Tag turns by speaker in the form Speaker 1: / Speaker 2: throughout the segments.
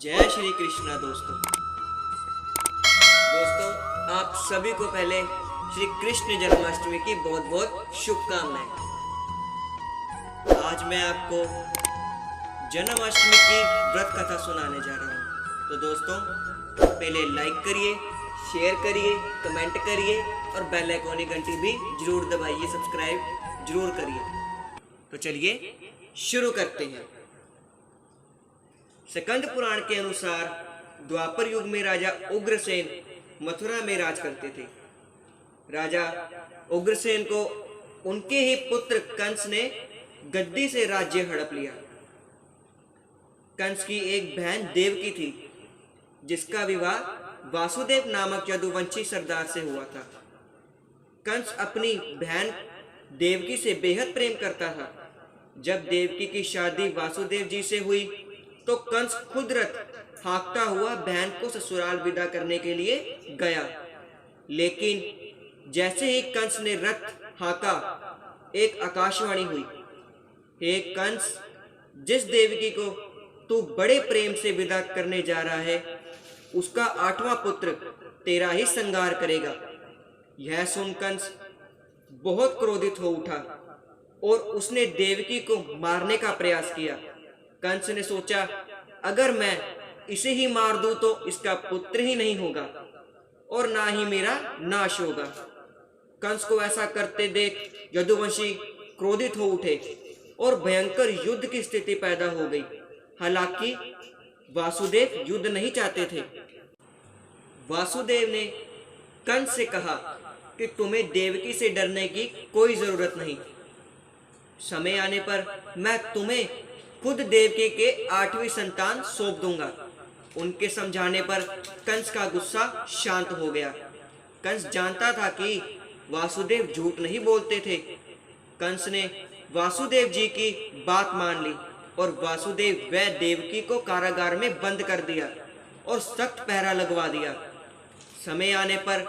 Speaker 1: जय श्री कृष्णा दोस्तों। आप सभी को पहले श्री कृष्ण जन्माष्टमी की बहुत बहुत शुभकामनाएं। आज मैं आपको जन्माष्टमी की व्रत कथा सुनाने जा रहा हूँ। तो दोस्तों पहले लाइक करिए, शेयर करिए, कमेंट करिए और बेल आइकन की घंटी भी जरूर दबाइए, सब्सक्राइब जरूर करिए। तो चलिए शुरू करते हैं। स्कंद पुराण के अनुसार द्वापर युग में राजा उग्रसेन मथुरा में राज करते थे। राजा उग्रसेन को उनके ही पुत्र कंस ने गद्दी से राज्य हड़प लिया। कंस की एक बहन देवकी थी, जिसका विवाह वासुदेव नामक यदुवंशी सरदार से हुआ था। कंस अपनी बहन देवकी से बेहद प्रेम करता था। जब देवकी की शादी वासुदेव जी से हुई तो कंस खुद रथ हाँकता हुआ बहन को ससुराल विदा करने के लिए गया। लेकिन जैसे ही कंस ने रथ हाँका, एक आकाशवाणी हुई, हे कंस, जिस देवकी को तू बड़े प्रेम से विदा करने जा रहा है, उसका 8वां पुत्र तेरा ही संहार करेगा। यह सुन कंस बहुत क्रोधित हो उठा और उसने देवकी को मारने का प्रयास किया। कंस ने सोचा, अगर मैं इसे ही मार दूं तो इसका पुत्र ही नहीं होगा और ना ही मेरा नाश होगा। कंस को ऐसा करते देख यदुवंशी क्रोधित हो उठे और भयंकर युद्ध की स्थिति पैदा हो गई। हालांकि वासुदेव युद्ध नहीं चाहते थे। वासुदेव ने कंस से कहा कि तुम्हें देवकी से डरने की कोई जरूरत नहीं। समय आने पर मैं तुम्हें खुद देवकी के 8वीं संतान सौंप दूंगा। उनके समझाने पर कंस का गुस्सा शांत हो गया। कंस जानता था कि वासुदेव झूठ नहीं बोलते थे। कंस ने वासुदेव जी की बात मान ली और वासुदेव व देवकी को कारागार में बंद कर दिया और सख्त पहरा लगवा दिया। समय आने पर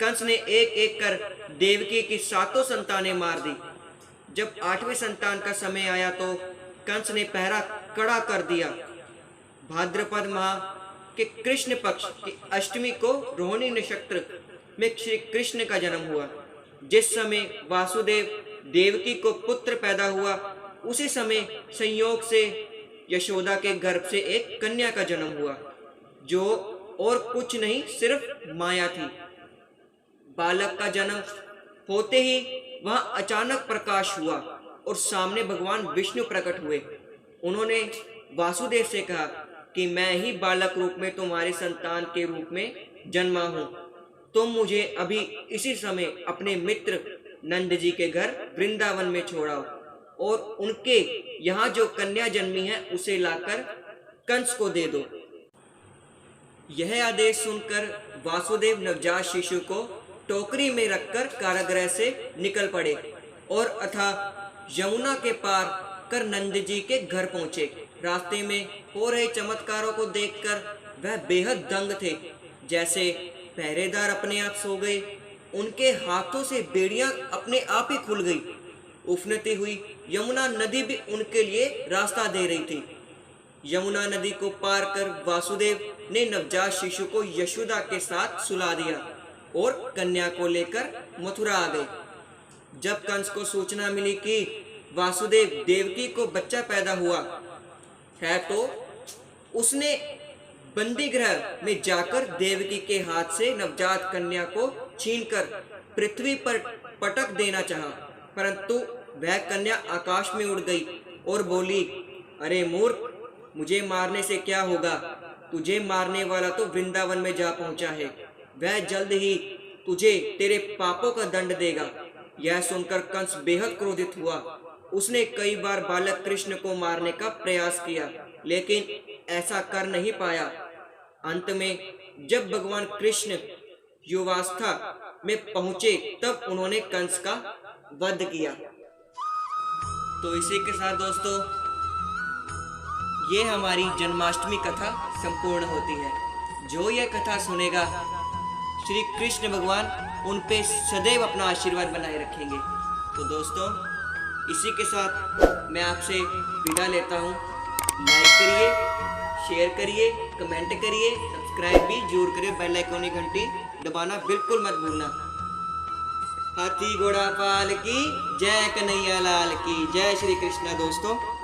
Speaker 1: कंस ने एक एक कर देवकी की 7 संतानें मार दी। जब 8वें संतान का समय आया तो कंस ने पहरा कड़ा कर दिया। भाद्रपद माह के कृष्ण पक्ष की अष्टमी को रोहिणी नक्षत्र में श्री कृष्ण का जन्म हुआ। जिस समय वासुदेव देवकी को पुत्र पैदा हुआ, उसी समय संयोग से यशोदा के गर्भ से एक कन्या का जन्म हुआ, जो और कुछ नहीं सिर्फ माया थी। बालक का जन्म होते ही वहां अचानक प्रकाश हुआ और सामने भगवान विष्णु प्रकट हुए। उन्होंने वासुदेव से कहा कि मैं ही बालक रूप में तुम्हारे संतान के रूप में जन्मा हूँ। तुम मुझे अभी इसी समय अपने मित्र नंद जी के घर वृंदावन में छोड़ाओ और उनके यहाँ जो कन्या जन्मी है उसे लाकर कंस को दे दो। यह आदेश सुनकर वासुदेव नवजात शिशु को टोकरी में रखकर कारागृह से निकल पड़े और अथाह यमुना के पार कर नंद जी के घर पहुंचे। रास्ते में हो रहे चमत्कारों को देखकर वह बेहद दंग थे। जैसे पहरेदार अपने आप सो गए, उनके हाथों से बेड़ियां अपने आप ही खुल गई। उफनती हुई यमुना नदी भी उनके लिए रास्ता दे रही थी। यमुना नदी को पार कर वासुदेव ने नवजात शिशु को यशोदा के साथ सुला दिया और कन्या को लेकर मथुरा आ गए। जब कंस को सूचना मिली कि वासुदेव देवकी को बच्चा पैदा हुआ है, तो उसने बंदी गृह में जाकर देवकी के हाथ से नवजात कन्या को छीनकर पृथ्वी पर पटक देना चाहा, परंतु वह कन्या आकाश में उड़ गई और बोली, अरे मूर्ख, मुझे मारने से क्या होगा? तुझे मारने वाला तो वृंदावन में जा पहुंचा है। वह जल्द ही तुझे तेरे पापों का दंड देगा। यह सुनकर कंस बेहद क्रोधित हुआ। उसने कई बार बालक कृष्ण को मारने का प्रयास किया, लेकिन ऐसा कर नहीं पाया। अंत में जब भगवान कृष्ण युवावस्था में पहुंचे, तब उन्होंने कंस का वध किया। तो इसी के साथ दोस्तों ये हमारी जन्माष्टमी कथा संपूर्ण होती है। जो यह कथा सुनेगा, श्री कृष्ण भगवान उन पे सदैव अपना आशीर्वाद बनाए रखेंगे। तो दोस्तों इसी के साथ मैं आपसे विदा लेता हूँ। लाइक करिए, शेयर करिए, कमेंट करिए, सब्सक्राइब भी जरूर करिए, बेल आइकन की घंटी दबाना बिल्कुल मत भूलना। हाथी घोड़ा पाल की जय, कन्हैया लाल की जय। श्री कृष्णा दोस्तों।